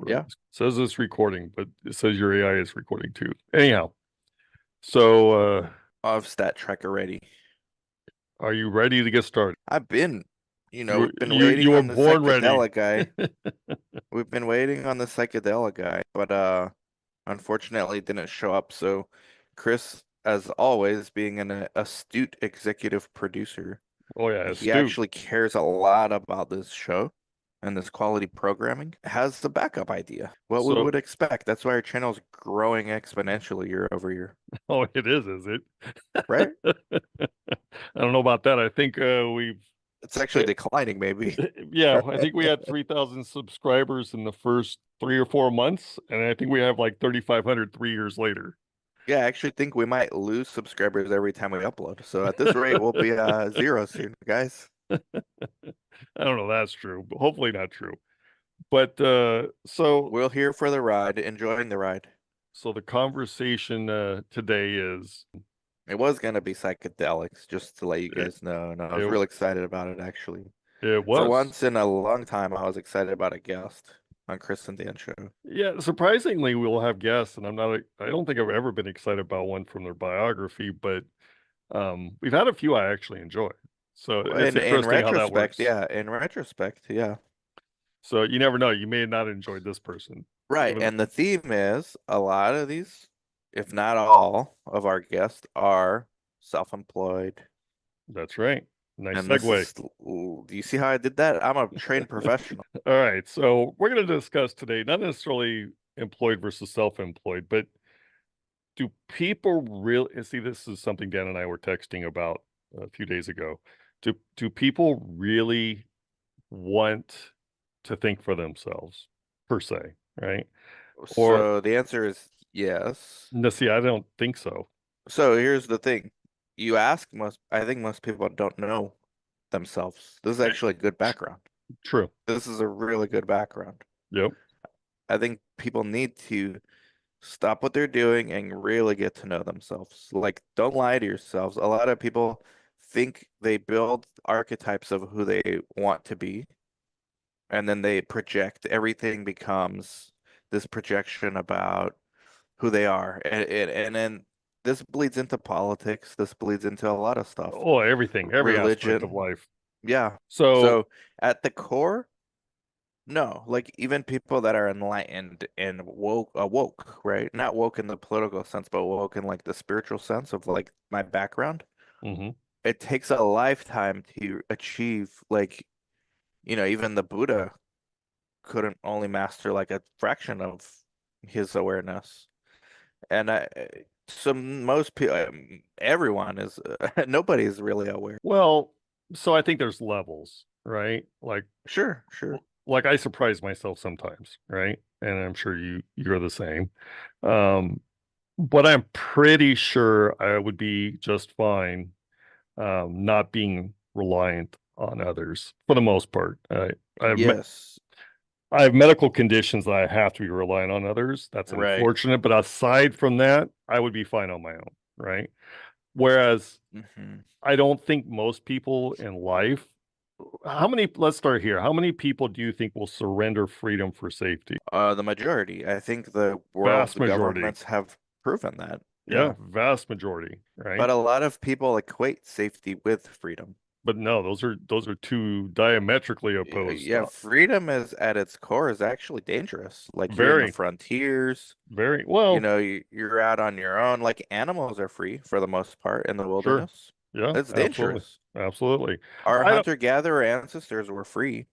Yeah. It says it's recording, but it says your AI is recording too. Anyhow, so Of Stat Trek already. are you ready to get started? I've been, You we've been you waiting were on the born ready. psychedelic guy. We've been waiting on the psychedelic guy, but unfortunately it didn't show up. So Chris, as always, being an astute executive producer, Oh yeah, he astute. actually cares a lot about this show and this quality programming, has the backup idea. What we So would expect. That's why our channel is growing exponentially year over year, oh, it is it? right? I don't know about that. I think we've It's actually declining, maybe. yeah, I think we had 3,000 subscribers in the first 3 or 4 months, and I think we have like 3,500 3 years later. Yeah, I actually think we might lose subscribers every time we upload. So at this rate, we'll be zero soon, guys. I don't know, that's true, but hopefully not true. But so We're here for the ride, enjoying the ride. so the conversation today is It was gonna be psychedelics, just to let you it, guys know. And I was it, real excited about it, actually. it For was. once in a long time, I was excited about a guest on Chris and Dan show. Yeah, surprisingly, we'll have guests, and I don't think I've ever been excited about one from their biography, but we've had a few I actually enjoy. So Well, it's in interesting how that retrospect, works. yeah, in retrospect, yeah. So you never know, you may have not enjoyed this person. Right. Even And the theme is a lot of these, if not all, of our guests are self-employed. that's right. Nice And this segue. is, do you see how I did that? I'm a trained professional. All right, so we're going to discuss today not necessarily employed versus self-employed, but do people really see this is something Dan and I were texting about a few days ago. Do people really want to think for themselves per se, right? Or So the answer is yes. no, see, I don't think so. So here's the thing. I think most people don't know themselves. This is Eh, actually a good background. True. This is a really good background. Yep. I think people need to stop what they're doing and really get to know themselves. Like, don't lie to yourselves. A lot of people think they build archetypes of who they want to be, and then they project. Everything becomes this projection about who they are. And then this bleeds into politics. This bleeds into a lot of stuff. Oh, everything, every aspect of Religion. life. Yeah. So, So at the core, no, like even people that are enlightened and woke, right? Not woke in the political sense, but woke in like the spiritual sense of like my background. mhm. It takes a lifetime to achieve like, even the Buddha couldn't only master like a fraction of his awareness. And so most people, everyone is, nobody's really aware. Well, so I think there's levels, right? Sure, sure. Like I surprise myself sometimes, right? And I'm sure you're the same. Um, but I'm pretty sure I would be just fine not being reliant on others for the most part. I have Yes, I have medical conditions that I have to be relying on others. That's right. unfortunate, but aside from that, I would be fine on my own, right? Whereas hmm I don't think most people in life, let's start here. How many people do you think will surrender freedom for safety? The majority. I think the Vast world majority. governments have proven that. Yeah, Yeah. vast majority, right? But a lot of people equate safety with freedom. But no, those are two diametrically opposed. Yeah, freedom is at its core is actually dangerous. Like you're in the Very, frontiers, very well, you're out on your own. Like animals are free for the most part in the sure. wilderness. Yeah, It's absolutely. dangerous. Absolutely. Our I don't hunter-gatherer ancestors were free.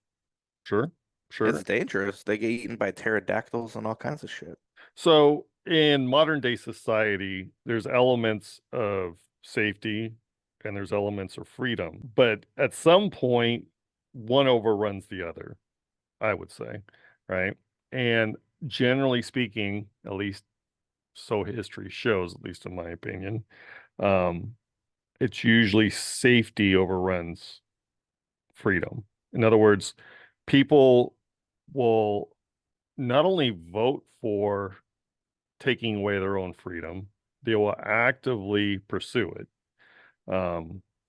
sure, It's sure. dangerous. They get eaten by pterodactyls and all kinds of shit. So in modern day society, there's elements of safety and there's elements of freedom. But at some point, one overruns the other, I would say, right? And generally speaking, at least so history shows, at least in my opinion, um, it's usually safety overruns freedom. In other words, people will not only vote for taking away their own freedom, they will actively pursue it.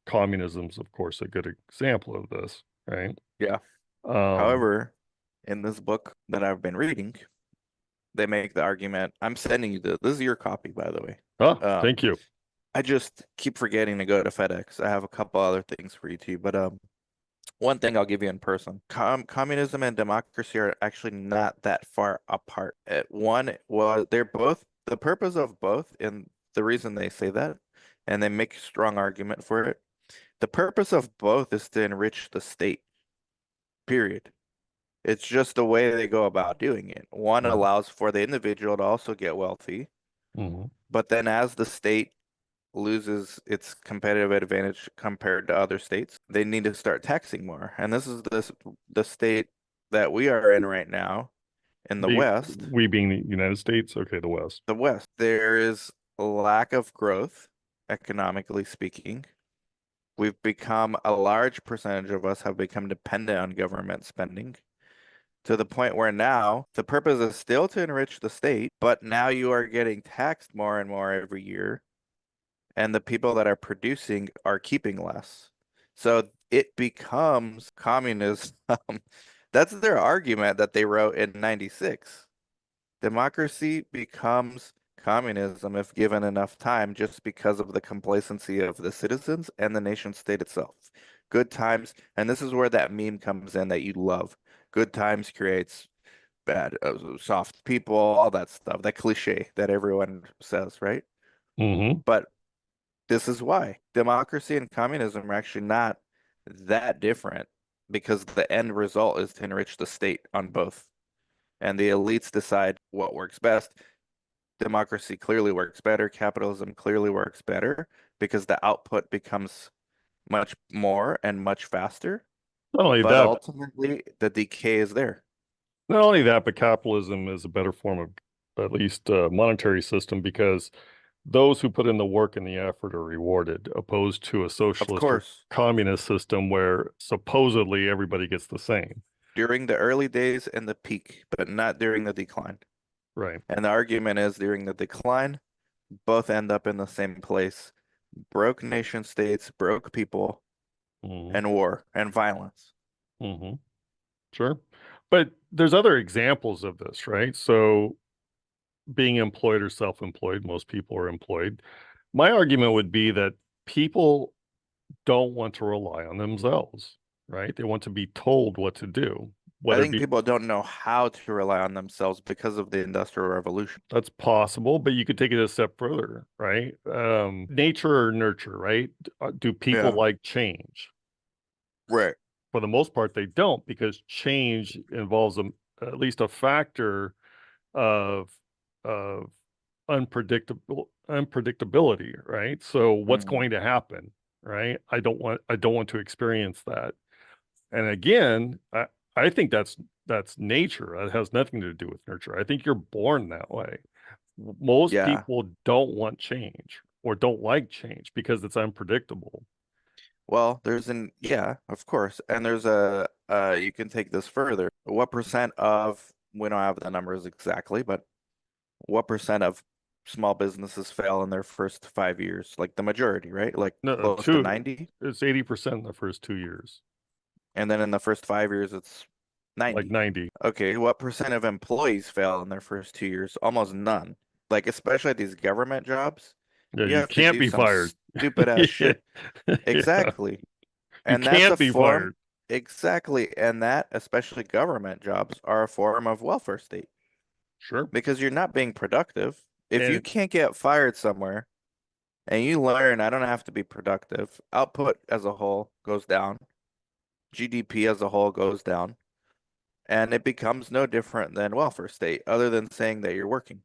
Communism's, of course, a good example of this, right? Yeah. Um, However, in this book that I've been reading, they make the argument. I'm sending you this is your copy, by the way. Oh, Um, thank you. I just keep forgetting to go to FedEx. I have a couple other things for you too, but one thing I'll give you in person. Communism and democracy are actually not that far apart. One was they're both the purpose of both, and the reason they say that, and they make a strong argument for it. The purpose of both is to enrich the state, period. It's just the way they go about doing it. One Mhm. allows for the individual to also get wealthy, Mhm. but then as the state loses its competitive advantage compared to other states, they need to start taxing more. And this is the state that we are in right now in the Be West. we being the United States, okay, the West. The West, there is a lack of growth, economically speaking. We've become a large percentage of us have become dependent on government spending to the point where now the purpose is still to enrich the state, but now you are getting taxed more and more every year, and the people that are producing are keeping less. So it becomes communism. That's their argument that they wrote in 96. Democracy becomes communism if given enough time just because of the complacency of the citizens and the nation state itself. Good times, and this is where that meme comes in that you love. Good times creates bad, soft people, all that stuff, that cliche that everyone says, right? Mm-hmm. But this is why democracy and communism are actually not that different because the end result is to enrich the state on both. And the elites decide what works best. Democracy clearly works better. Capitalism clearly works better because the output becomes much more and much faster. Not only But that, ultimately, the decay is there. not only that, but capitalism is a better form of at least monetary system because those who put in the work and the effort are rewarded, opposed to a Of socialist or course, communist system where supposedly everybody gets the same. during the early days and the peak, but not during the decline. Right. And the argument is during the decline, both end up in the same place. Broke nation states, broke people, Mm-hmm. and war and violence. Mm-hmm. Sure. But there's other examples of this, right? So being employed or self-employed, most people are employed. My argument would be that people don't want to rely on themselves, right? They want to be told what to do, I whether it think be people don't know how to rely on themselves because of the Industrial Revolution. that's possible, but you could take it a step further, right? Nature or nurture, right? Do people Yeah, like change? right. For the most part, they don't because change involves at least a factor of of unpredictability, right? So what's Mm. going to happen, right? I don't want to experience that. And again, I think that's nature. It has nothing to do with nurture. I think you're born that way. Most Yeah. people don't want change or don't like change because it's unpredictable. Well, yeah, of course. And you can take this further. What percent of, we don't have the numbers exactly, but what percent of small businesses fail in their first 5 years? Like the majority, right? Like No, close to 90. it's 80% in the first 2 years, And then in the first 5 years, it's like 90. 90. Okay, what percent of employees fail in their first 2 years? Almost none. Like, especially at these government jobs, Yeah, you you have to can't do be some fired. stupid ass Yeah. shit. Yeah. Exactly. You And that's a can't be form, fired. exactly. And that, especially government jobs, are a form of welfare state Sure. because you're not being productive. If you And can't get fired somewhere and you learn, I don't have to be productive, output as a whole goes down, GDP as a whole goes down, and it becomes no different than welfare state, other than saying that you're working.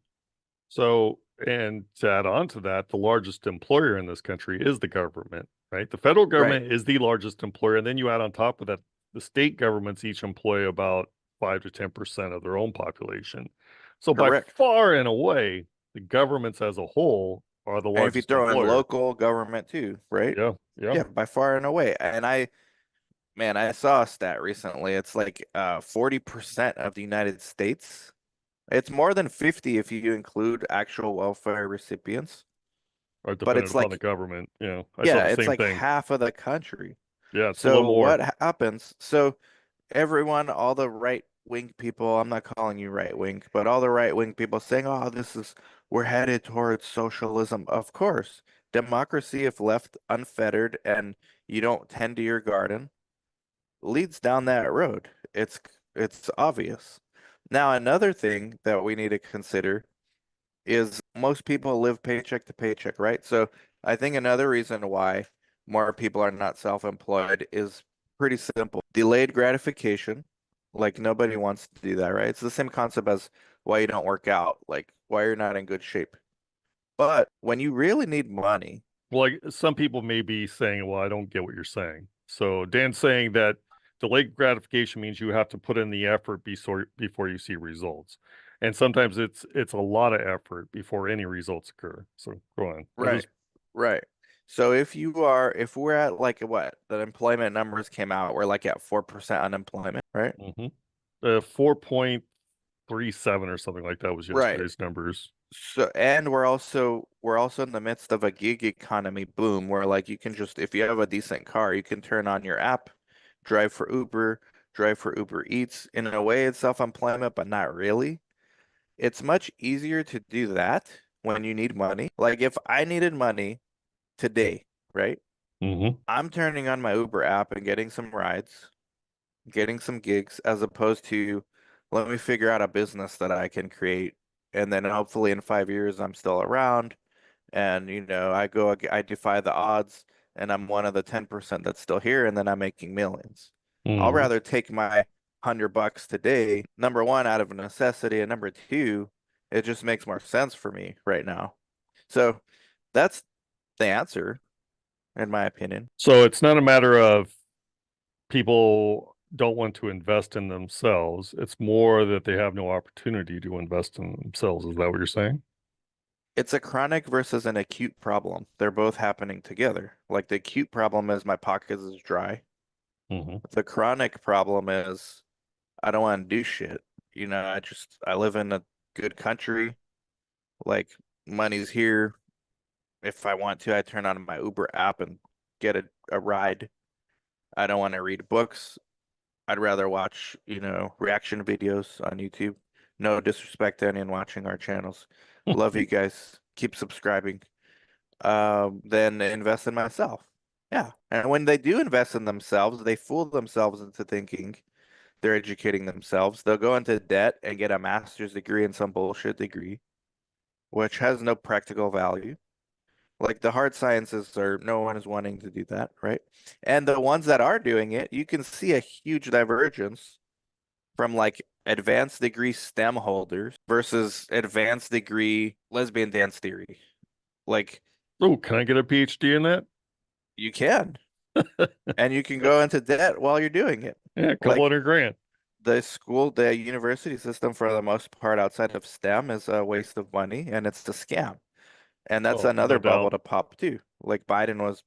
so, and to add on to that, the largest employer in this country is the government, right? The federal Right. government is the largest employer. And then you add on top of that, the state governments each employ about 5 to 10% of their own population. So by Correct. far and away, the governments as a whole are the And if you largest throw in employer. local government too, right? Yeah, yeah. Yeah, by far and away. And man, I saw a stat recently. It's like 40% of the United States. It's more than 50 if you include actual welfare recipients. Are But dependent it's upon the like, government. I saw yeah, the it's same like thing. half of the country. Yeah, it's a little So more. what happens? So everyone, all the right wing people, I'm not calling you right wing, but all the right wing people saying, oh, we're headed towards socialism. Of course, democracy, if left unfettered and you don't tend to your garden, leads down that road. It's obvious. Now, another thing that we need to consider is most people live paycheck to paycheck, right? So I think another reason why more people are not self-employed is pretty simple. Delayed gratification. Like nobody wants to do that, right? It's the same concept as why you don't work out, like why you're not in good shape. But when you really need money, Well, like some people may be saying, well, I don't get what you're saying. So Dan's saying that delayed gratification means you have to put in the effort before you see results. And sometimes it's a lot of effort before any results occur. So go on. I'm right, just right. So if we're at like what the employment numbers came out, we're like at 4% unemployment, right? mhm. 4.37 or something like that was Right. yesterday's numbers. So, and we're also in the midst of a gig economy boom where like you can just if you have a decent car, you can turn on your app, drive for Uber, drive for Uber Eats. In a way, it's self-employment, but not really. It's much easier to do that when you need money. Like if I needed money today, right? Hmm. I'm turning on my Uber app and getting some rides, getting some gigs, as opposed to let me figure out a business that I can create. And then hopefully in 5 years, I'm still around. And, I defy the odds and I'm one of the 10% that's still here. And then I'm making millions. I'll Hmm. rather take my $100 today, number one, out of necessity. And number two, it just makes more sense for me right now. So that's the answer, in my opinion. So it's not a matter of people don't want to invest in themselves. It's more that they have no opportunity to invest in themselves. Is that what you're saying? It's a chronic versus an acute problem. They're both happening together. Like the acute problem is my pocket is dry. Hmm. The chronic problem is I don't want to do shit. I live in a good country. Like money's here. If I want to, I turn on my Uber app and get a ride. I don't want to read books. I'd rather watch, reaction videos on YouTube. No disrespect to anyone watching our channels. Love you guys. Keep subscribing. Than invest in myself. Yeah. And when they do invest in themselves, they fool themselves into thinking they're educating themselves. They'll go into debt and get a master's degree in some bullshit degree, which has no practical value. Like the hard sciences no one is wanting to do that, right? And the ones that are doing it, you can see a huge divergence from like advanced degree STEM holders versus advanced degree lesbian dance theory. Like Oh, can I get a PhD in that? you can, and you can go into debt while you're doing it. Yeah, a couple Like hundred grand. the university system for the most part outside of STEM is a waste of money and it's a scam. And that's Oh, no another bubble doubt. to pop too. Like Biden was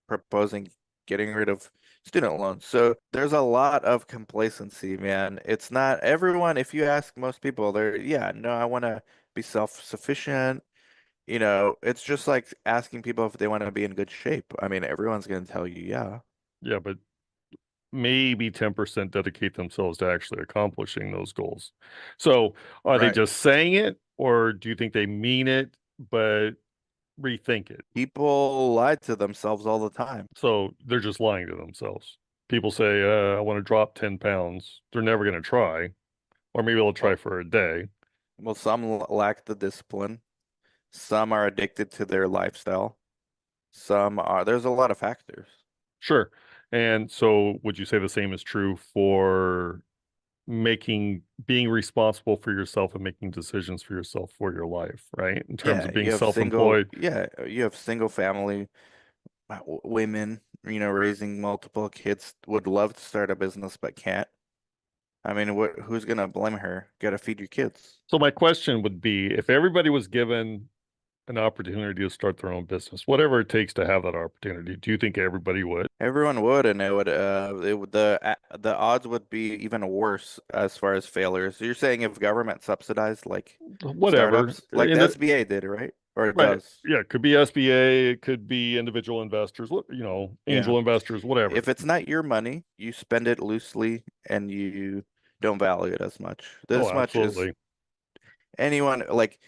proposing getting rid of student loans. So there's a lot of complacency, man. It's not everyone, if you ask most people, yeah, no, I want to be self-sufficient. It's just like asking people if they want to be in good shape. I mean, everyone's going to tell you, yeah. Yeah, but maybe 10% dedicate themselves to actually accomplishing those goals. So are they Right. just saying it, or do you think they mean it, but rethink it? People lie to themselves all the time. So they're just lying to themselves. People say, I want to drop 10 pounds. They're never going to try, or maybe they'll try Well, for a day. some lack the discipline. Some are addicted to their lifestyle. There's a lot of factors. Sure. And so would you say the same is true for being responsible for yourself and making decisions for yourself for your life, right? In terms Yeah, of being self-employed. you have single family women, raising multiple kids, would love to start a business but can't. I mean, who's gonna blame her? Gotta feed your kids. So my question would be, if everybody was given an opportunity to start their own business, whatever it takes to have that opportunity, do you think everybody would? Everyone would, and the odds would be even worse as far as failures. You're saying if government subsidized like Whatever. startups, like the SBA did, right? Or it Right. does. Yeah, it could be SBA, it could be individual investors, Yeah. angel investors, whatever. If it's not your money, you spend it loosely and you don't value it as much. Oh, This much is absolutely. anyone like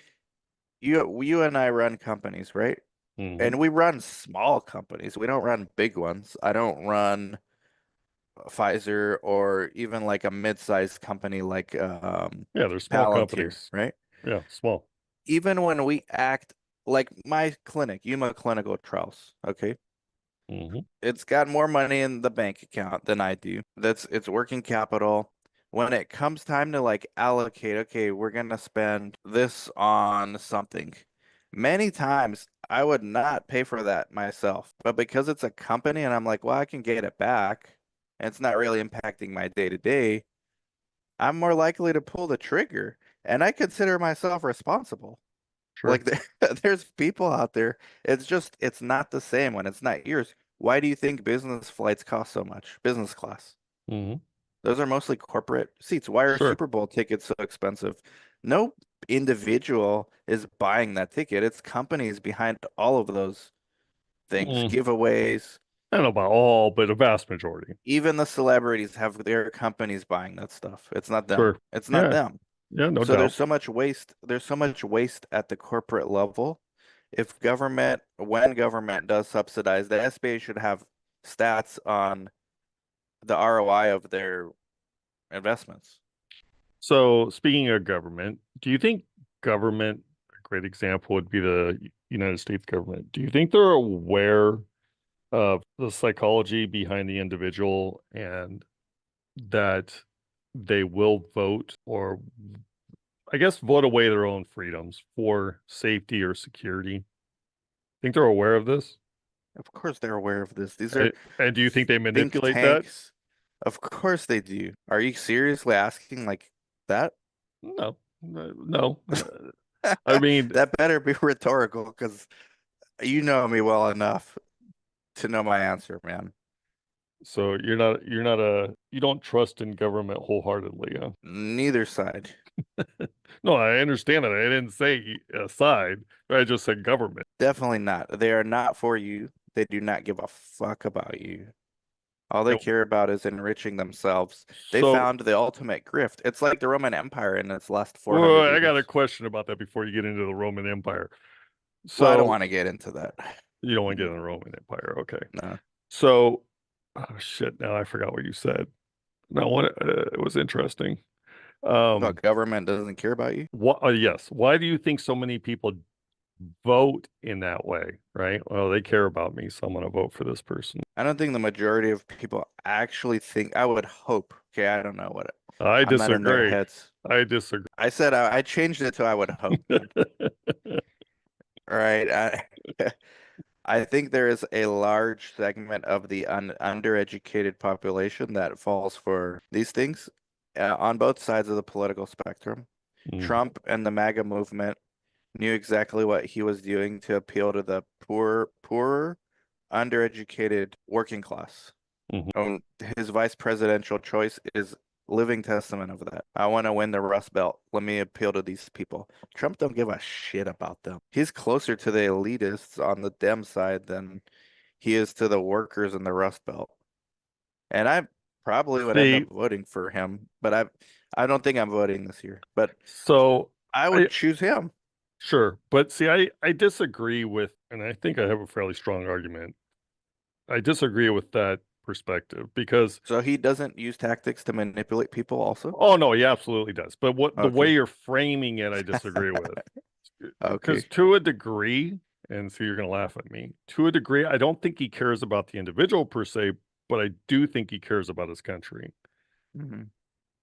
you and I run companies, right? Hmm. And we run small companies. We don't run big ones. I don't run Pfizer or even like a mid-sized company like Yeah, they're small Palantir, companies. right? Yeah, small. Even when we act like my clinic, Yuma Clinical Trials, okay? Hmm. It's got more money in the bank account than I do. That's it's working capital. When it comes time to like allocate, okay, we're gonna spend this on something. Many times I would not pay for that myself, but because it's a company and I'm like, well, I can get it back, and it's not really impacting my day to day, I'm more likely to pull the trigger, and I consider myself responsible. Sure. Like there's people out there. It's just it's not the same when it's not yours. Why do you think business flights cost so much? Business class. Hmm. Those are mostly corporate seats. Why are Sure. Super Bowl tickets so expensive? No individual is buying that ticket. It's companies behind all of those things, Mm. giveaways. I don't know about all, but a vast majority. Even the celebrities have their companies buying that stuff. It's not them. Sure. It's not Yeah. them. Yeah, no So doubt. there's so much waste at the corporate level. If government, when government does subsidize, the SBA should have stats on the ROI of their investments. So, speaking of government, do you think government, a great example would be the United States government, do you think they're aware of the psychology behind the individual and that they will vote or, I guess, vote away their own freedoms for safety or security? Think they're aware of this? Of course they're aware of this. These are And do you think they think manipulate that? tanks. Of course they do. Are you seriously asking like that? No, no. I mean, That better be rhetorical because you know me well enough to know my answer, man. so you don't trust in government wholeheartedly, huh? Neither side. No, I understand that. I didn't say side. I just said government. Definitely not. They are not for you. They do not give a fuck about you. All they No. care about is enriching themselves. They So, found the ultimate grift. It's like the Roman Empire in its last well, 400 I got a years. question about that before you get into the Roman Empire. Well, I don't So, want to get into that. you don't want to get in the Roman Empire. Okay. No. So, oh shit, now I forgot what you said. No, what it was interesting. Well, Um, government doesn't care about you. yes. Why do you think so many people vote in that way, right? Well, they care about me, so I'm going to vote for this person. I don't think the majority of people actually think, I would hope. Okay, I don't know what I I'm not in their disagree. heads. I disagree. I said I changed it to I would hope, man. All right. I think there is a large segment of the undereducated population that falls for these things on both sides of the political spectrum. Mm, Trump and the MAGA movement knew exactly what he was doing to appeal to the poorer, undereducated working class. mhm. His vice presidential choice is living testament of that. I want to win the Rust Belt. Let me appeal to these people. Trump don't give a shit about them. He's closer to the elitists on the Dem side than he is to the workers in the Rust Belt. And I probably would end See, up voting for him, but I don't think I'm voting this year. But so I I would choose him. sure, but see, I disagree with, and I think I have a fairly strong argument. I disagree with that perspective because, So he doesn't use tactics to manipulate people also? oh no, he absolutely does. But what the way Okay. you're framing it, I disagree with. Because Okay. to a degree, and so you're going to laugh at me, to a degree, I don't think he cares about the individual per se, but I do think he cares about his country, Mhm.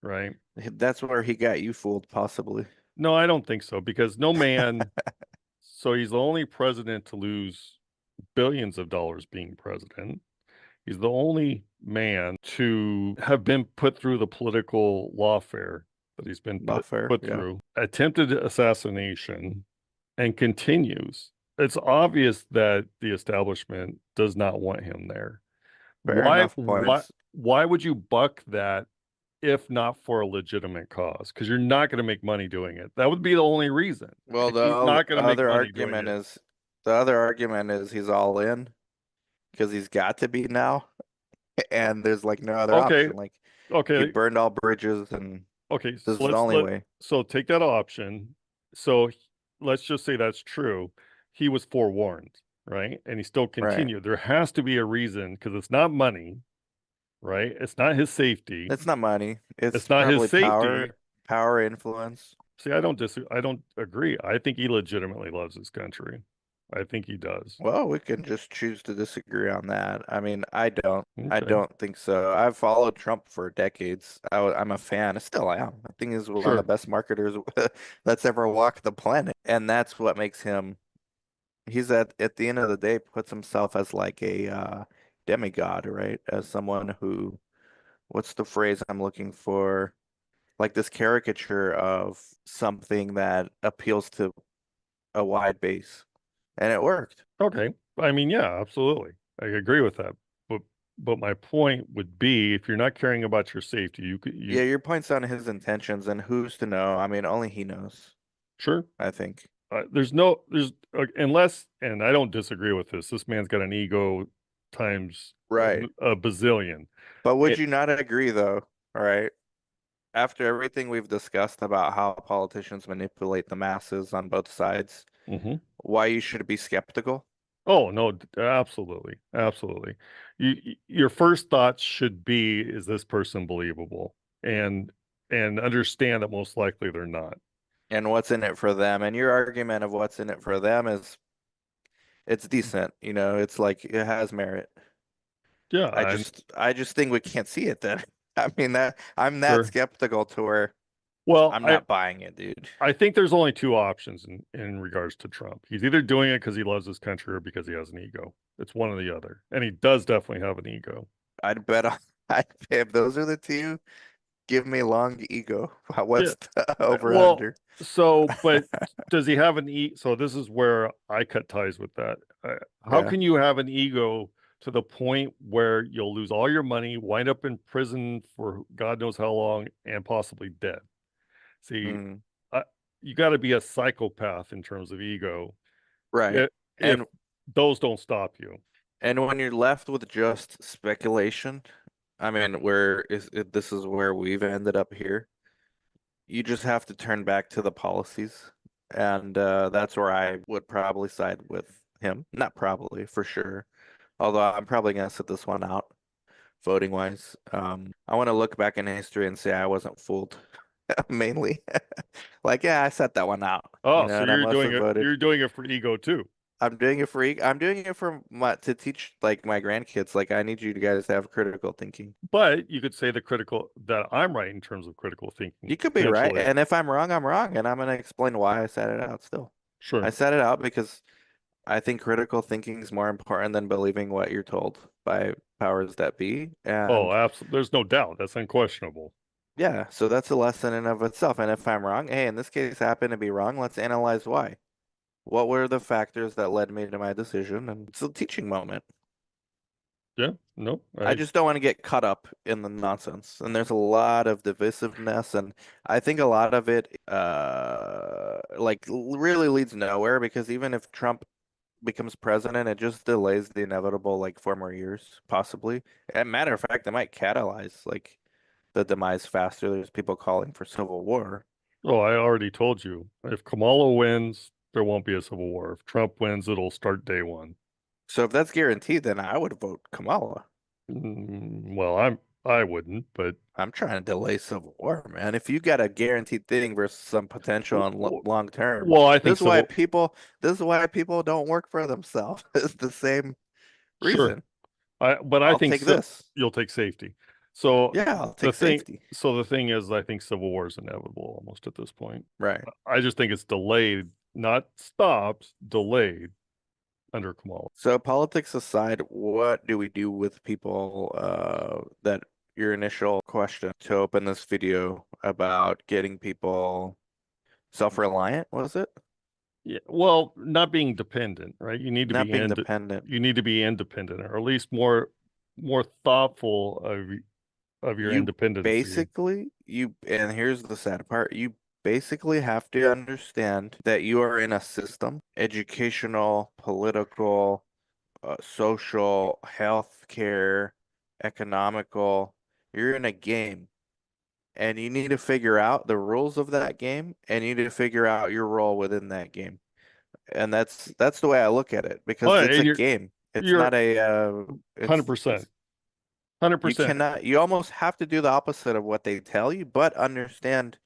right? That's where he got you fooled, possibly. No, I don't think so because no man, so he's the only president to lose billions of dollars being president. He's the only man to have been put through the political lawfare that he's been Lawfare, put yeah. through, attempted assassination, and continues. It's obvious that the establishment does not want him there. Fair Why, enough why, points. why would you buck that if not for a legitimate cause? Because you're not going to make money doing it. That would be the only reason. Well, And he's not going to make money doing it. the other argument is he's all in because he's got to be now, and there's like no other Okay, option. Like He Okay, burned all bridges, and okay. this So is the only way. so take that option. So let's just say that's true. He was forewarned, right? And he still Right. continued. There has to be a reason because it's not money, right? It's not his safety. It's not money. It's It's not his probably safety. power, influence. See, I don't agree. I think he legitimately loves his country. I think he does. Well, we can just choose to disagree on that. I mean, I don't. I Okay. don't think so. I've followed Trump for decades. I'm a fan. I still am. I think he's one of the Sure. best marketers that's ever walked the planet, and that's what makes him. He's at the end of the day puts himself as like a demigod, right? As someone who, what's the phrase I'm looking for? Like this caricature of something that appeals to a wide base, and it worked. Okay. I mean, yeah, absolutely. I agree with that. But my point would be if you're not caring about your safety, you Yeah, your point's on his intentions, and who's to know? I mean, only he knows, sure. I think. There's unless, and I don't disagree with this. This man's got an ego times Right. a bazillion. But would It, you not agree, though? All right. After everything we've discussed about how politicians manipulate the masses on both sides, mhm. why you should be skeptical? Oh no, absolutely, absolutely. Your first thoughts should be, is this person believable? And understand that most likely they're not. And what's in it for them? And your argument of what's in it for them is it's decent, it's like it has merit. Yeah, I just think we can't see it then. I mean that I'm that sure. skeptical to where Well, I'm not buying it, dude. I think there's only two options in regards to Trump. He's either doing it because he loves his country or because he has an ego. It's one or the other. And he does definitely have an ego. I'd bet on if those are the two, give me long ego. Yeah. What's the over Well, under? but does he have an e? So this is where I cut ties with that. How Yeah. can you have an ego to the point where you'll lose all your money, wind up in prison for God knows how long, and possibly dead? See, Mm, I, you got to be a psychopath in terms of ego right. if And those don't stop you. when you're left with just speculation, I mean, this is where we've ended up here. You just have to turn back to the policies. And that's where I would probably side with him. Not probably, for sure. Although I'm probably gonna sit this one out voting wise. I want to look back in history and say I wasn't fooled mainly. Like, yeah, I set that one out, Oh, so and I must have voted. you're doing it for ego too. I'm doing it for to teach like my grandkids. Like, I need you guys to have critical thinking. But you could say that I'm right in terms of critical thinking, You could be right, potentially. and if I'm wrong, I'm wrong, and I'm gonna explain why I set it out still. I Sure. set it out because I think critical thinking is more important than believing what you're told by powers that be. Oh, And absolutely. There's no doubt. That's unquestionable. yeah, so that's a lesson in of itself. And if I'm wrong, hey, in this case, I happen to be wrong. Let's analyze why. What were the factors that led me to my decision? And it's a teaching moment. Yeah. No, I just don't want to get caught up in the nonsense. And there's a lot of divisiveness, and I think a lot of it, really leads nowhere because even if Trump becomes president, it just delays the inevitable like 4 more years, possibly. And matter of fact, it might catalyze like the demise faster. There's people calling for civil war. Oh, I already told you. If Kamala wins, there won't be a civil war. If Trump wins, it'll start day one. So if that's guaranteed, then I would vote Kamala. Well, I wouldn't, but I'm trying to delay civil war, man. If you got a guaranteed thing versus some potential on w- long term, well, I think this is why civil. people this is why people don't work for themselves. It's the same Sure. reason. I I'll think take this. you'll take safety. So Yeah, I'll the take thing, safety. the thing is, I think civil war is inevitable almost at this point. Right. I just think it's delayed, not stopped, delayed under Kamala. So politics aside, what do we do with people that your initial question to open this video about getting people self-reliant, was it? Yeah, well, not being dependent, right? Not being dependent. You need to be independent, or at least more thoughtful of your You independency. and here's the sad part, you basically have to understand that you are in a system, educational, political, social, healthcare, economical. You're in a game and you need to figure out the rules of that game and you need to figure out your role within that game. And that's the way I look at it Oh, because it's a and game. It's you're not a hundred percent, it's 100%. you almost have to do the opposite of what they tell you, but understand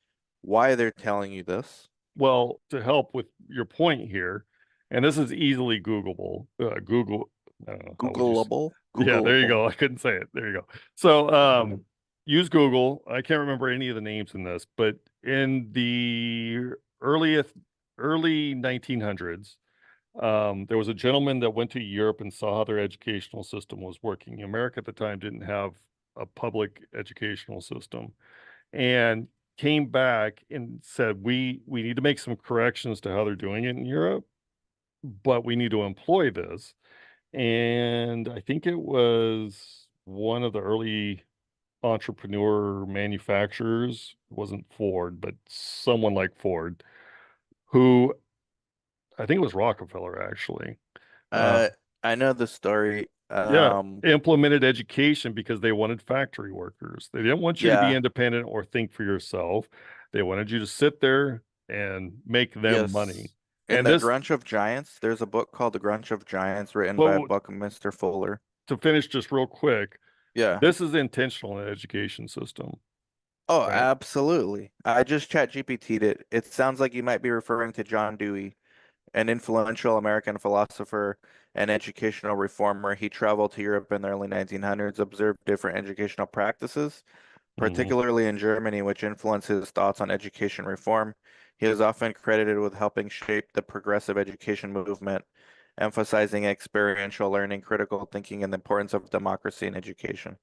why they're telling you this. Well, to help with your point here, and this is easily Googleable. Google, I don't know, how would you? Googleable, Yeah, there you Googleable. go. I couldn't say it. There you go. So, use Google. I can't remember any of the names in this, but in the earliest early 1900s, there was a gentleman that went to Europe and saw how their educational system was working. America at the time didn't have a public educational system, and came back and said, we need to make some corrections to how they're doing it in Europe, but we need to employ this. And I think it was one of the early entrepreneur manufacturers, it wasn't Ford, but someone like Ford, who I think it was Rockefeller actually. Uh, Uh, I know the story. yeah, implemented education because they wanted factory workers. They didn't want you to be Yeah, independent or think for yourself. They wanted you to sit there and make them money. yes. In And The this, Grunch of Giants, there's a book called The Grunch of Giants written but by Buckminster Fuller. to finish just real quick, Yeah. this is intentional in the education system, Oh, right? absolutely. I just chat GPT'd it. It sounds like you might be referring to John Dewey, an influential American philosopher and educational reformer. He traveled to Europe in the early 1900s, observed different educational practices, Hmm. particularly in Germany, which influenced his thoughts on education reform. He is often credited with helping shape the progressive education movement, emphasizing experiential learning, critical thinking, and the importance of democracy in education.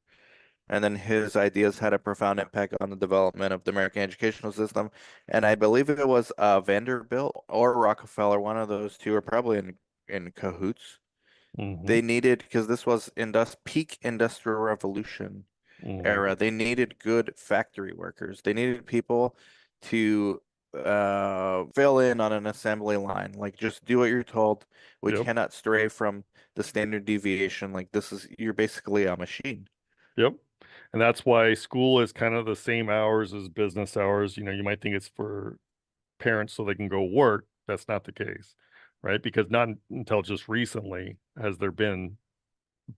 And then his ideas had a profound impact on the development of the American educational system. And I believe it was Vanderbilt or Rockefeller, one of those two are probably in cahoots. Hmm. They needed, because this was peak industrial revolution Hmm. era, they needed good factory workers. They needed people to fill in on an assembly line. Like just do what you're told. We Yep. cannot stray from the standard deviation. Like you're basically a machine. Yep. And that's why school is kind of the same hours as business hours. You know, you might think it's for parents so they can go work. That's not the case, right? Because not until just recently has there been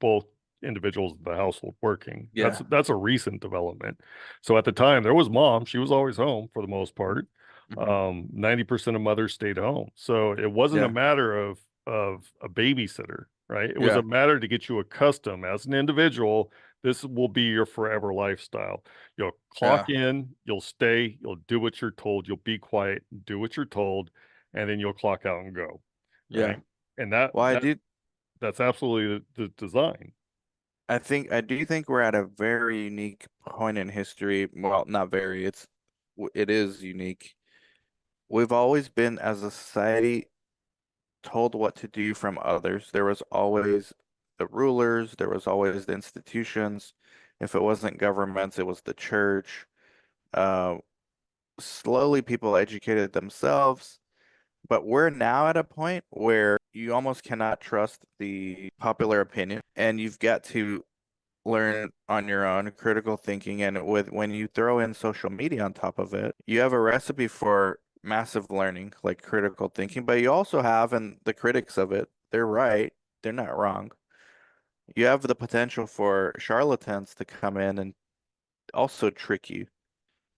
both individuals in the household working. That's Yeah. that's a recent development. So at the time there was mom, she was always home for the most part. Hmm. 90% of mothers stayed home. So it wasn't a Yeah. matter of a babysitter, right? It was a Yeah. matter to get you accustomed as an individual. This will be your forever lifestyle. You'll Yeah. clock in, you'll stay, you'll do what you're told, you'll be quiet, do what you're told, and then you'll clock out and go, Yeah. right? And that Well, that that's absolutely the design. I do think we're at a very unique point in history. Well, not very. It is unique. We've always been as a society told what to do from others. There was always the rulers, there was always the institutions. If it wasn't governments, it was the church. Uh, Slowly people educated themselves, but we're now at a point where you almost cannot trust the popular opinion, and you've got to learn on your own, critical thinking, and with when you throw in social media on top of it, you have a recipe for massive learning, like critical thinking, but you also have, and the critics of it, they're right, they're not wrong. You have the potential for charlatans to come in and also trick you,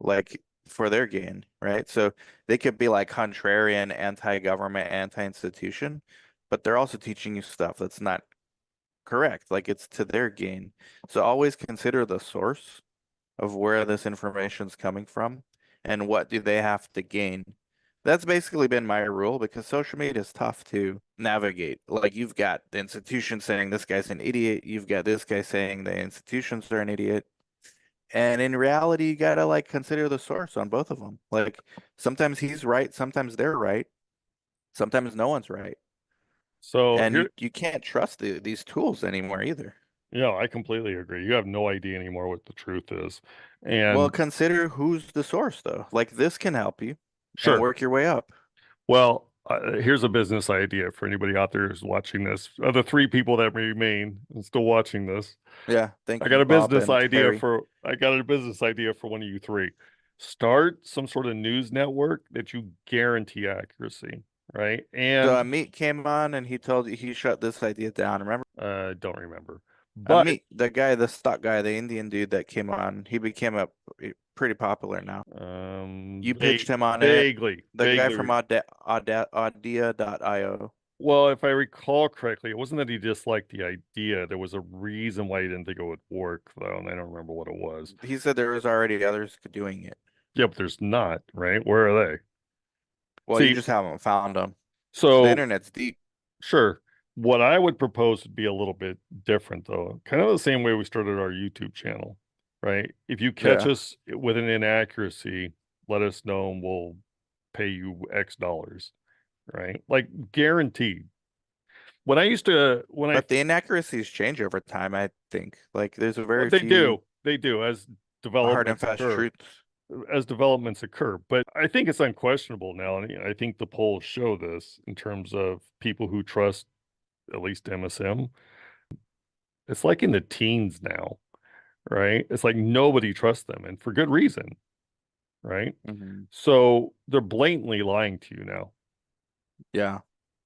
like for their gain, right? So they could be like contrarian, anti-government, anti-institution, but they're also teaching you stuff that's not correct. Like it's to their gain. So always consider the source of where this information's coming from and what do they have to gain. That's basically been my rule because social media is tough to navigate. Like you've got the institution saying this guy's an idiot, you've got this guy saying the institutions are an idiot. And in reality, you gotta like consider the source on both of them. Like sometimes he's right, sometimes they're right, sometimes no one's right. So And here, you can't trust these tools anymore either. yeah, I completely agree. You have no idea anymore what the truth is. Well, And consider who's the source though. Like this can help you and sure, work your way up. well, Here's a business idea for anybody out there who's watching this. Of the three people that remain and still watching this, Yeah, thank you, Bob and Harry. I got a business idea for one of you three. Start some sort of news network that you guarantee accuracy, right? So And Amit came on and he told you he shut this idea down. Remember? don't remember. But Amit, the guy, the stock guy, the Indian dude that came on, he became pretty popular now. You pitched him on it. The guy vaguely. from Audia.io. Well, if I recall correctly, it wasn't that he disliked the idea. There was a reason why he didn't think it would work, though, and I don't remember what it was. He said there was already others doing it. Yep, there's not, right? Where are they? Well, you See, just haven't found them. The so internet's deep. sure. What I would propose would be a little bit different, though. Kind of the same way we started our YouTube channel, right? If you catch Yeah. us with an inaccuracy, let us know and we'll pay you X dollars, right? Like guaranteed. When I used to, when I But the inaccuracies change over time, I think. Like there's a Well, very few they do as hard and developments fast occur, truths. But I think it's unquestionable now, and I think the polls show this in terms of people who trust at least MSM. It's like in the teens now, right? It's like nobody trusts them, and for good reason, right? Hmm. So they're blatantly lying to you now, Yeah.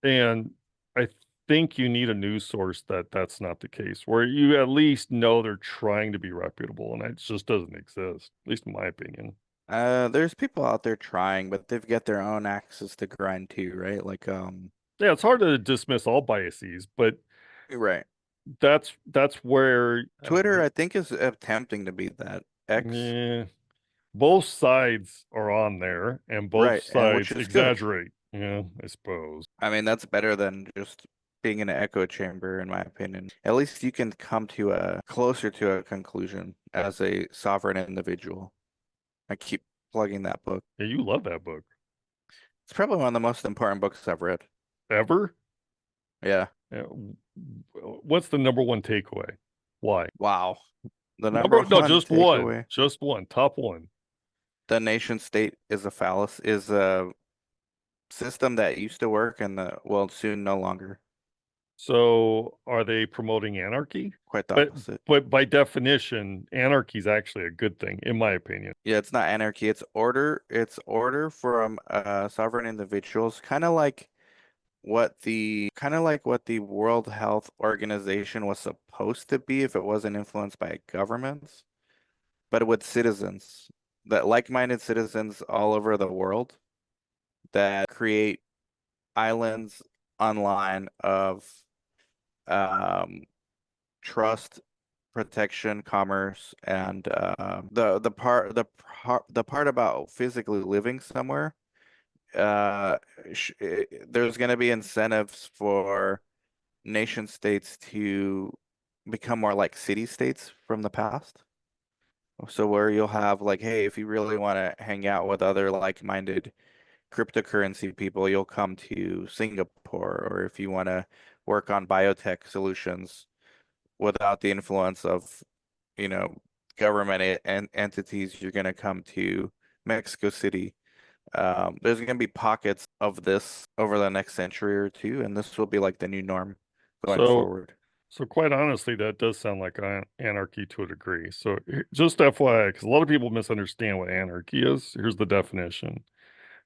and I think you need a news source that's not the case, where you at least know they're trying to be reputable, and it just doesn't exist, at least in my opinion. There's people out there trying, but they've got their own axes to grind too, right? Like, Yeah, it's hard to dismiss all biases, but right. that's where I don't Twitter, know. I think, is attempting to be that. X, Yeah, both sides are on there, and both right, and which sides is good. exaggerate. Yeah, I suppose. I mean, that's better than just being in an echo chamber, in my opinion. At least you can come to a closer to a conclusion as a sovereign individual. I keep plugging that book. Yeah, you love that book. It's probably one of the most important books I've read. Ever? Yeah. Yeah. What's the number one takeaway? Why? Wow. The number No, one takeaway, just one, top one. the nation state is a phallus, is a system that used to work and the well soon no longer. So are they promoting anarchy? Quite the But opposite. by definition, anarchy is actually a good thing, in my opinion. Yeah, it's not anarchy, it's order. It's order from sovereign individuals, kind of like what the World Health Organization was supposed to be if it wasn't influenced by governments, but with citizens, that like-minded citizens all over the world that create islands online of um, trust, protection, commerce, and the part about physically living somewhere. There's going to be incentives for nation states to become more like city states from the past. So where you'll have like, hey, if you really want to hang out with other like-minded cryptocurrency people, you'll come to Singapore, or if you want to work on biotech solutions without the influence of, you know, government and entities, you're going to come to Mexico City. There's going to be pockets of this over the next century or two, and this will be like the new norm going So forward. So quite honestly, that does sound like anarchy to a degree. So just FYI, because a lot of people misunderstand what anarchy is. Here's the definition: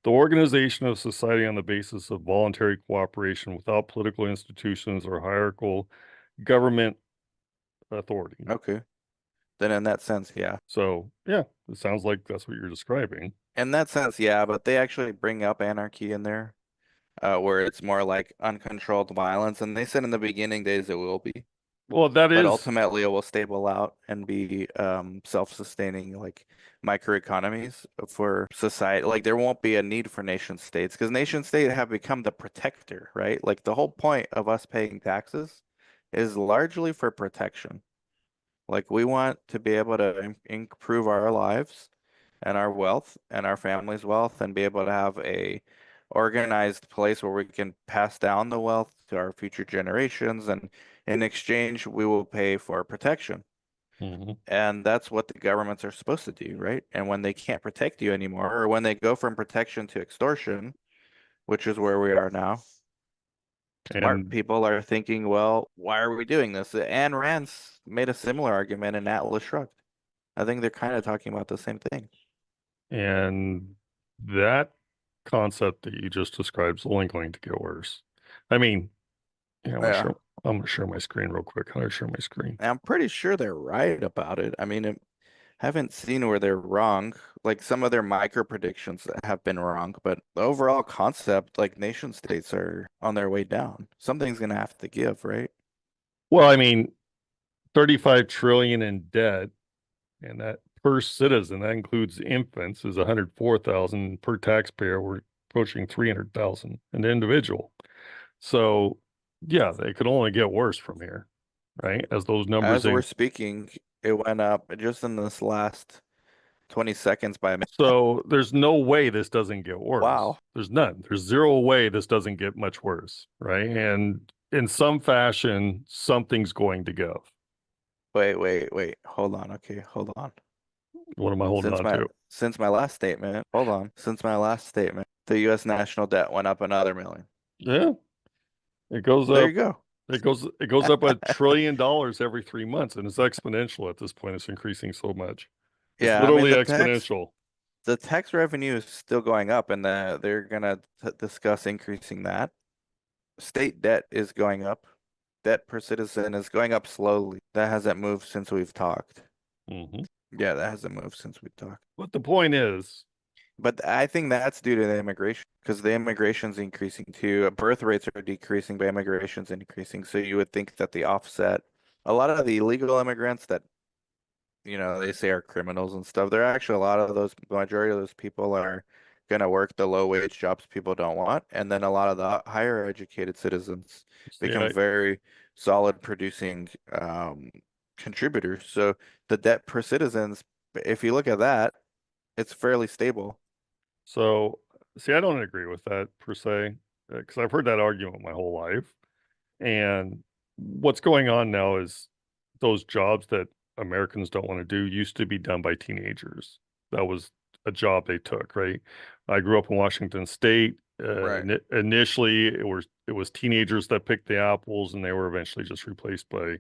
the organization of society on the basis of voluntary cooperation without political institutions or hierarchical government authority. Okay. Then in that sense, yeah. So yeah, it sounds like that's what you're describing. In that sense, yeah, but they actually bring up anarchy in there, where it's more like uncontrolled violence, and they said in the beginning days it will be. Well, that But is ultimately it will stable out and be self-sustaining like microeconomies for society. Like there won't be a need for nation states because nation state have become the protector, right? Like the whole point of us paying taxes is largely for protection. Like we want to be able to improve our lives and our wealth and our family's wealth and be able to have a organized place where we can pass down the wealth to our future generations, and in exchange we will pay for protection. Mhm. And that's what the governments are supposed to do, right? And when they can't protect you anymore, or when they go from protection to extortion, which is where we are now. Smart And people are thinking, well, why are we doing this? Ayn Rand's made a similar argument in Atlas Shrugged. I think they're kind of talking about the same thing. and that concept that you just described is only going to get worse. I mean, yeah, Yeah. I'm gonna share my screen real quick. How do I share my screen? And I'm pretty sure they're right about it. I mean, haven't seen where they're wrong. Like some of their micro predictions have been wrong, but the overall concept, like nation states are on their way down. Something's gonna have to give, right? Well, I mean, 35 trillion in debt, and that per citizen, that includes infants, is 104,000 per taxpayer. We're approaching 300,000 an individual. So, yeah, they could only get worse from here, right? As those numbers As we're speaking, it went up just in this last 20 seconds by a minute. so there's no way this doesn't get worse. Wow. There's none. There's zero way this doesn't get much worse, right? And in some fashion, something's going to go. Wait. Hold on. Okay, hold on. What am I holding Since on my to? since my last statement, hold on. Since my last statement, the US national debt went up another million. Yeah, it goes There up. you go. It goes up $1 trillion every 3 months, and it's exponential at this point. It's increasing so much. It's Yeah, I mean literally exponential. the tax revenue is still going up, and they're gonna discuss increasing that. State debt is going up. Debt per citizen is going up slowly. That hasn't moved since we've talked. Hmm. Yeah, that hasn't moved since we talked. But the point is, But I think that's due to the immigration because the immigration's increasing too. Birth rates are decreasing, but immigration's increasing. So you would think that the offset, a lot of the illegal immigrants that they say are criminals and stuff. They're actually a lot of those, the majority of those people are gonna work the low wage jobs people don't want, and then a lot of the higher educated citizens see, become very solid producing contributors. So the debt per citizens, if you look at that, it's fairly stable. so see, I don't agree with that per se, because I've heard that argument my whole life. And what's going on now is those jobs that Americans don't want to do used to be done by teenagers. That was a job they took, right? I grew up in Washington State. Right. Initially, it was teenagers that picked the apples, and they were eventually just replaced by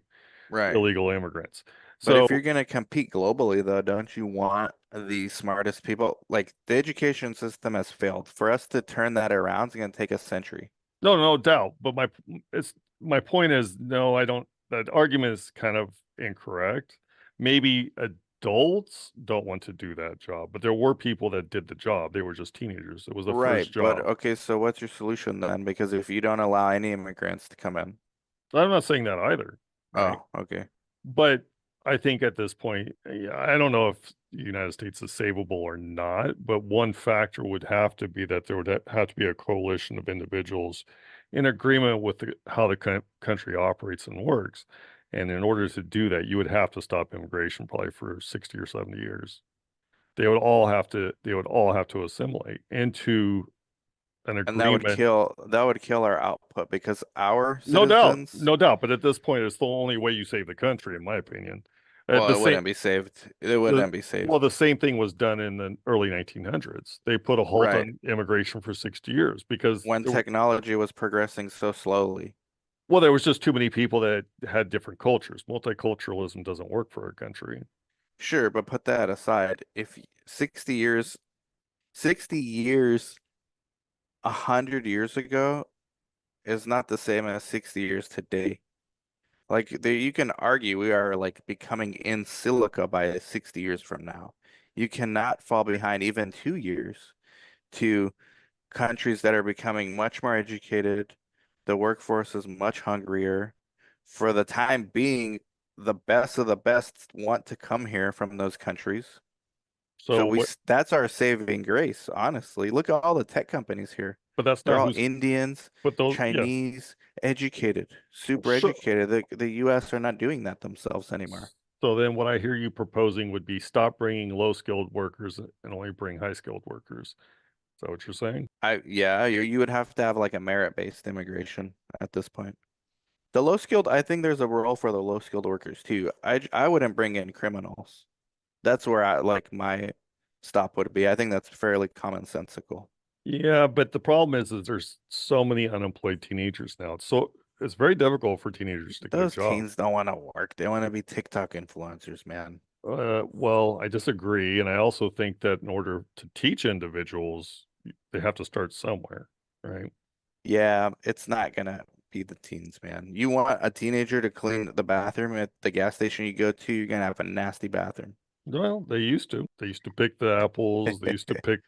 Right. illegal immigrants. But if you're So, going to compete globally, though, don't you want the smartest people? Like the education system has failed. For us to turn that around, it's going to take a century. no doubt. But my point is, no, I don't. That argument is kind of incorrect. Maybe adults don't want to do that job, but there were people that did the job. They were just teenagers. It was the Right. first But job. okay, so what's your solution then? Because if you don't allow any immigrants to come in, I'm not saying that either, right? oh, okay. But I think at this point, yeah, I don't know if the United States is savable or not, but one factor would have to be that there would have to be a coalition of individuals in agreement with how the country operates and works. And in order to do that, you would have to stop immigration probably for 60 or 70 years. They would all have to assimilate into an And agreement. that would kill our output because our No doubt, citizens, no doubt. But at this point, it's the only way you save the country, in my opinion. well, The it same, wouldn't be saved. It the wouldn't be well, saved. the same thing was done in the early 1900s. They put a halt Right. on immigration for 60 years because When technology was progressing so slowly. there was just too many people that had different cultures. Multiculturalism doesn't work for a country. Sure, but put that aside. If 60 years 100 years ago is not the same as 60 years today. Like there, you can argue we are like becoming in silica by 60 years from now. You cannot fall behind even 2 years to countries that are becoming much more educated. The workforce is much hungrier. For the time being, the best of the best want to come here from those countries. So So what? that's our saving grace, honestly. Look at all the tech companies here. But that's They're not all who's. Indians, But those, yes. Chinese, educated, super So educated. The US are not doing that themselves anymore. so then, what I hear you proposing would be stop bringing low skilled workers and only bring high skilled workers. Is that what you're saying? Yeah, you would have to have like a merit-based immigration at this point. The low skilled, I think there's a role for the low skilled workers too. I wouldn't bring in criminals. That's where I like my stop would be. I think that's fairly commonsensical. Yeah, but the problem is there's so many unemployed teenagers now. It's very difficult for teenagers to get a Those job. teens don't want to work. They want to be TikTok influencers, man. Well, I disagree, and I also think that in order to teach individuals, they have to start somewhere, right? Yeah, it's not gonna be the teens, man. You want a teenager to clean the bathroom at the gas station you go to, you're gonna have a nasty bathroom. Well, they used to. They used to pick the apples. They used to pick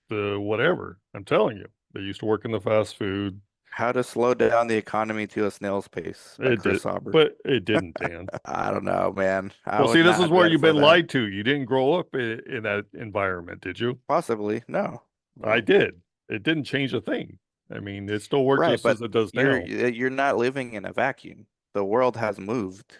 the whatever. I'm telling you, they used to work in the fast food. How to Slow Down the Economy to a Snail's Pace by It did, Chris Auber. but it didn't, Dan. I don't know, man. I Well, would see, this is not where run you've for been that. lied to. You didn't grow up in that environment, did you? Possibly. No. I No. did. It didn't change a thing. I mean, it still works Right, just but as it does you're now. you're not living in a vacuum. The world has moved.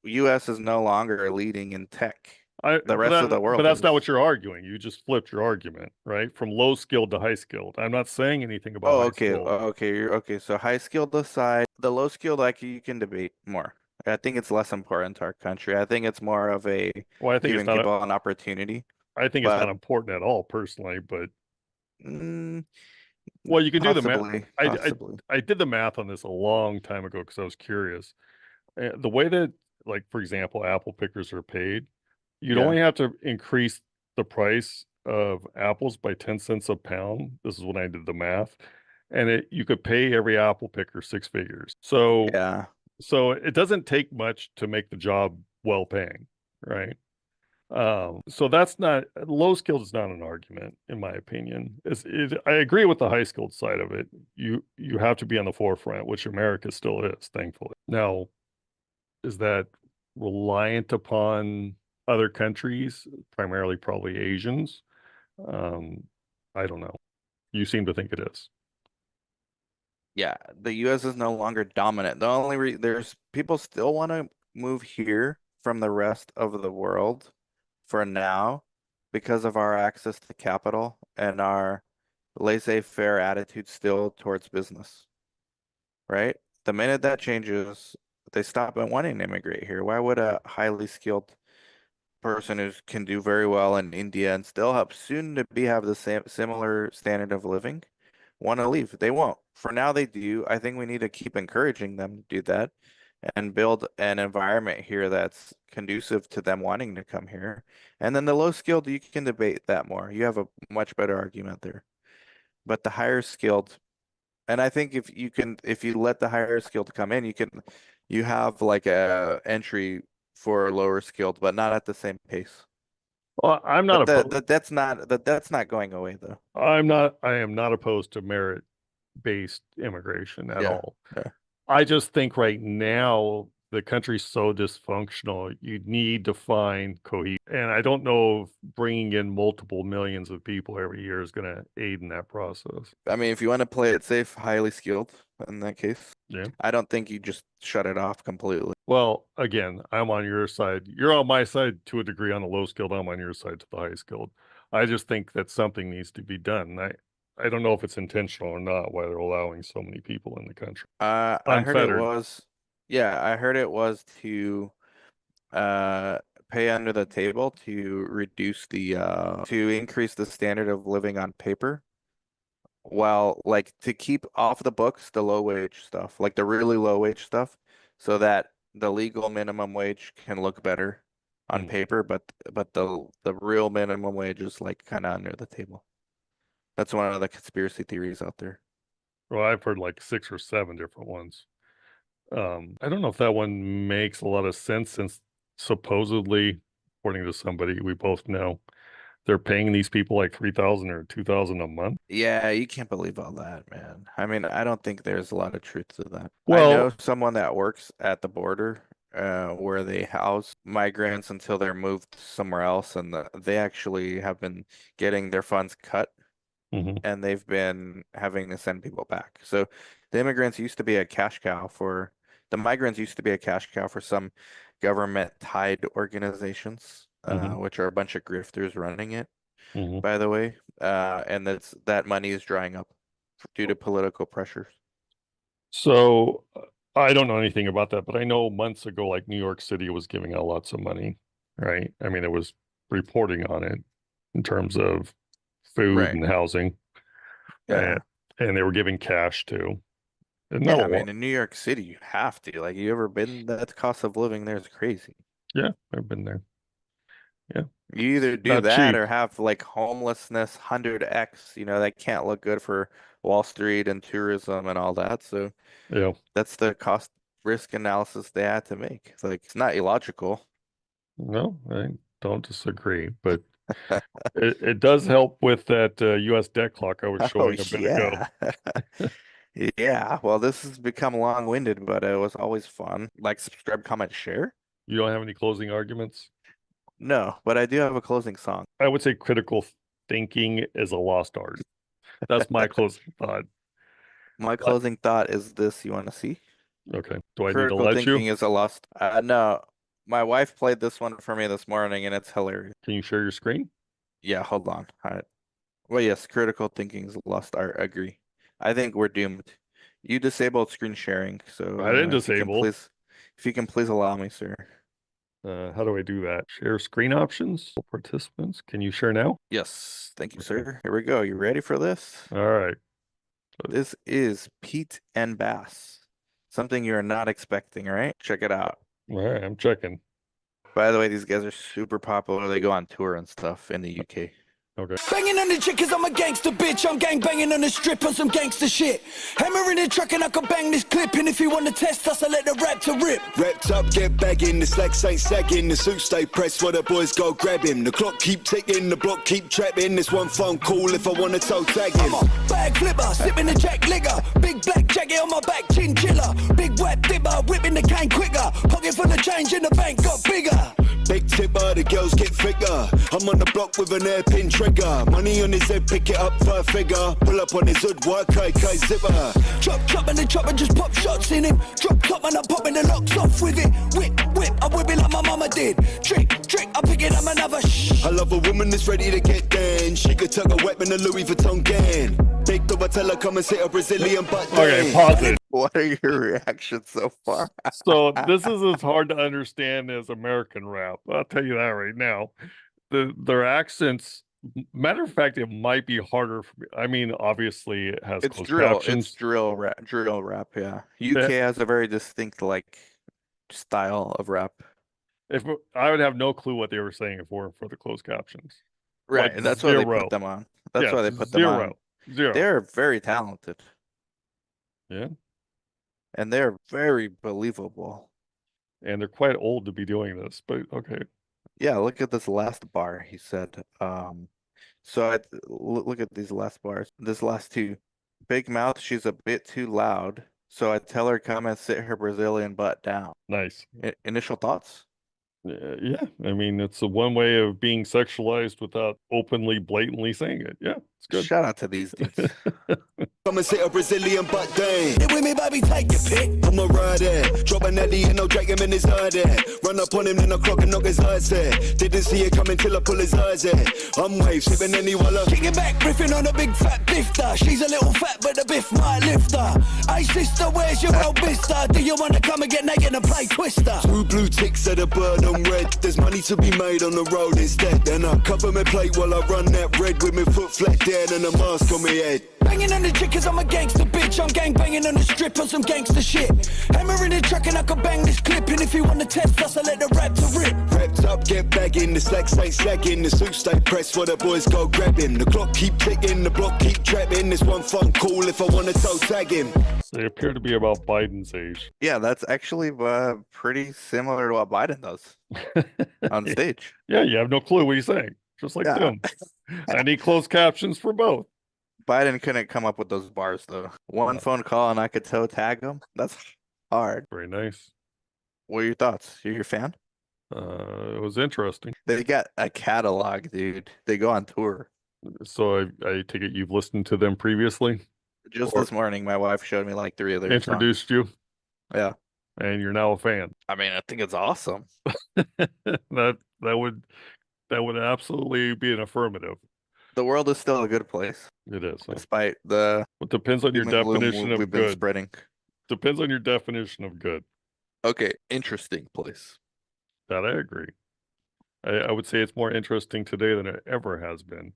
US is no longer leading in tech. The rest of the But world that's not is. what you're arguing. You just flipped your argument, right? From low skilled to high skilled. I'm not saying anything about Oh, high okay. skilled. Okay, you're okay. So high skilled aside, the low skilled like you can debate more. I think it's less important to our country. I think it's more of a Well, giving people an opportunity. I think it's not But important at all personally, but mm, well, you can do the math. possibly, I, I, possibly. I did the math on this a long time ago because I was curious. The way that, like, for example, apple pickers are paid, you'd Yeah. only have to increase the price of apples by 10 cents a pound. This is when I did the math. And you could pay every apple picker six figures. Yeah. So it doesn't take much to make the job well paying, right? So that's not low skilled is not an argument, in my opinion. I agree with the high skilled side of it. You have to be on the forefront, which America still is, thankfully. Now, is that reliant upon other countries, primarily probably Asians? Um, I don't know. You seem to think it is. Yeah. The US is no longer dominant. The only re there's people still want to move here from the rest of the world for now because of our access to capital and our laissez-faire attitude still towards business, right? The minute that changes, they stop wanting to immigrate here. Why would a highly skilled person who can do very well in India and still have soon to be have the same similar standard of living want to leave? They won't. For now, they do. I think we need to keep encouraging them to do that and build an environment here that's conducive to them wanting to come here. And then the low skilled, you can debate that more. You have a much better argument there. But the higher skilled, and I think if you let the higher skilled come in, you have like a entry for lower skilled, but not at the same pace. Well, But that's not going away though. I am not opposed to merit-based immigration at Yeah. all. Yeah. I just think right now the country's so dysfunctional. You need to find cohesion. And I don't know if bringing in multiple millions of people every year is going to aid in that process. I mean, if you want to play it safe, highly skilled in that case. Yeah. I don't think you just shut it off completely. Well, again, I'm on your side. You're on my side to a degree on the low skilled. I'm on your side to the high skilled. I just think that something needs to be done. I don't know if it's intentional or not why they're allowing so many people in the country I heard it unfettered. was, yeah, I heard it was to uh pay under the table to reduce to increase the standard of living on paper. Well, like to keep off the books the low wage stuff, like the really low wage stuff, so that the legal minimum wage can look better on Mm. paper, but the real minimum wage is like kind of under the table. That's one of the conspiracy theories out there. Well, I've heard like six or seven different ones. I don't know if that one makes a lot of sense since supposedly, according to somebody we both know, they're paying these people like 3,000 or 2,000 a month. Yeah, you can't believe all that, man. I mean, I don't think there's a lot of truth to that. I know Well, someone that works at the border, where they house migrants until they're moved somewhere else, and they actually have been getting their funds cut, mhm, and they've been having to send people back. So the immigrants used to be a cash cow for the migrants used to be a cash cow for some government tied organizations, mhm, which are a bunch of grifters running it, mhm. by the way. And that money is drying up due to political pressures. So I don't know anything about that, but I know months ago, like New York City was giving out lots of money, right? I mean, it was reporting on it in terms of food Right. and housing. Yeah. and they were giving cash too. Isn't that Yeah, a I lot? mean, in New York City, you have to. Like, you ever been? That cost of living there is crazy. Yeah, I've been there. Yeah, You either do not that cheap. or have like homelessness 100x. That can't look good for Wall Street and tourism and all that. So Yeah, that's the cost risk analysis they had to make. It's like it's not illogical. no, I don't disagree, but it does help with that U.S. debt clock I was Oh showing a bit ago. yeah. Yeah. Well, this has become long-winded, but it was always fun. Like, subscribe, comment, share. You don't have any closing arguments? No, but I do have a closing song. I would say critical thinking is a lost art. That's my closing thought. My What? closing thought is this. You want to see? Okay. Do I need to Critical let thinking you? is a lost. No, my wife played this one for me this morning, and it's hilarious. Can you share your screen? Yeah, hold on. Well, yes, critical thinking is a lost art. I agree. I think we're doomed. You disabled screen sharing, so I didn't if disable. you can please allow me, sir. How do I do that? Share screen options. Participants. Can you share now? Yes, thank you, Okay. sir. Here we go. You ready for this? All right. This is Pete and Bass. Something you're not expecting, right? Check it out. All right. I'm checking. By the way, these guys are super popular. They go on tour and stuff in the UK. Okay. Banging on the chick cause I'm a gangster bitch. I'm gang banging on the strip on some gangster shit. Hammer in the truck and I can bang this clip. And if you wanna test us, I let the rap to rip. Wrapped up, get bagging, the slacks ain't sagging, the suit stay pressed while the boys go grab him. The clock keep ticking, the block keep trapping. This one phone call if I wanna toe tag him. I'm a bag flipper, sipping the jack liquor. Big black jacket on my back, chinchilla. Big wet dipper, whipping the cane quicker. Pocket full of change in the bank got bigger. Big tipper, the girls get thicker. I'm on the block with an hairpin trigger. Money on his head, pick it up for a figure. Pull up on his hood, work, KK zipper. Chop and the chopper just pop shots in him. Drop top and I'm popping the locks off with it. Whip, I'm whipping like my mama did. Trick, I pick it up another shh. I love a woman that's ready to get down. She could tuck a weapon, a Louis Vuitton gang. Big dog, I tell her come and sit a Brazilian butt Okay. down. Pause it. What are your reactions so far? So this is as hard to understand as American rap. I'll tell you that right now. Their accents, matter of fact, it might be harder for me. I mean, obviously it has It's closed drill. captions. It's drill rap. Yeah. UK has a very distinct like style of rap. If I would have no clue what they were saying if it weren't for the closed captions. Right. Like And that's why they zero. put them on. That's Yes, why they put them on. Zero. They're very talented Yeah. and they're very believable. And they're quite old to be doing this, but okay. Yeah, look at this last bar, he said. So look at these last bars. This last two. Big mouth, she's a bit too loud. So I tell her come and sit her Brazilian butt down. Nice. Initial thoughts? Yeah. I mean, it's a one way of being sexualized without openly, blatantly saying it. Yeah, it's good. Shout out to these dudes. Come and sit a Brazilian butt down. Hit with me, baby, take your pick. I'm a rider, drop an Eddie and I'll drag him in his eye there. Run up on him, then I clock and knock his eyes there. Didn't see it coming till I pull his eyes there. I'm wave, sipping any walla. Kicking back, riffing on a big fat bifter. She's a little fat, but the biff might lift her. Hey sister, where's your old mister? Do you wanna come and get naked and play Twister? Two blue ticks at a bird on red. There's money to be made on the road instead. Then I cover my plate while I run that red with my foot flat down and a mask on my head. Banging on the chick cause I'm a gangster bitch. I'm gang banging on the strip on some gangster shit. Hammer in the truck and I can bang this clip. And if you wanna test us, I let the rap to rip. Wrapped up, get bagging, the slacks ain't sagging, the suit stay pressed while the boys go grab him. The clock keep ticking, the block keep trapping. This one phone call if I wanna toe tag him. They appear to be about Biden's age. Yeah, that's actually pretty similar to what Biden does on stage. Yeah, you have no clue what he's saying. Just like Yeah. them. I need closed captions for both. Biden couldn't come up with those bars though. One phone call and I could toe tag him. That's hard. Very nice. What are your thoughts? You're a fan? It was interesting. They got a catalog, dude. They go on tour. So I take it you've listened to them previously, Just Or- this morning, my wife showed me like 3 of their songs. introduced you, Yeah. and you're now a fan. I mean, I think it's awesome. That would absolutely be an affirmative. The world is still a good place, It is. Huh? despite the It depends on your doom and gloom definition of we've been good. spreading. Depends on your definition of good. Okay, interesting place. That I agree. I would say it's more interesting today than it ever has been.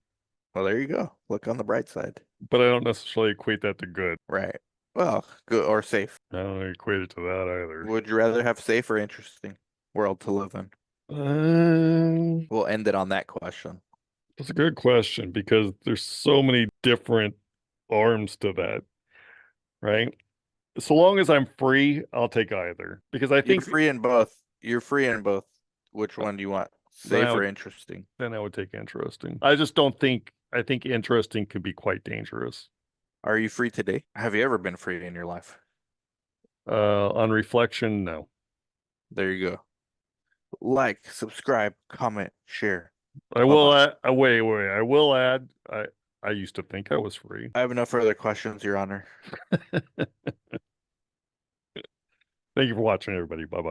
Well, there you go. Look on the bright side. But I don't necessarily equate that to good. Right. Well, good or safe. I don't equate it to that either. Would you rather have safe or interesting world to live in? We'll end it on that question. That's a good question because there's so many different arms to that, right? So long as I'm free, I'll take either because I You're think free in both. You're free in both. Which one do you want? Then I Safe or would- interesting? then I would take interesting. I just don't think, I think interesting could be quite dangerous. Are you free today? Have you ever been free in your life? On reflection, no. There you go. Like, subscribe, comment, share. I will add, wait, I will add, I used to think I was free. I have no further questions, Your Honor. Thank you for watching, everybody. Bye-bye.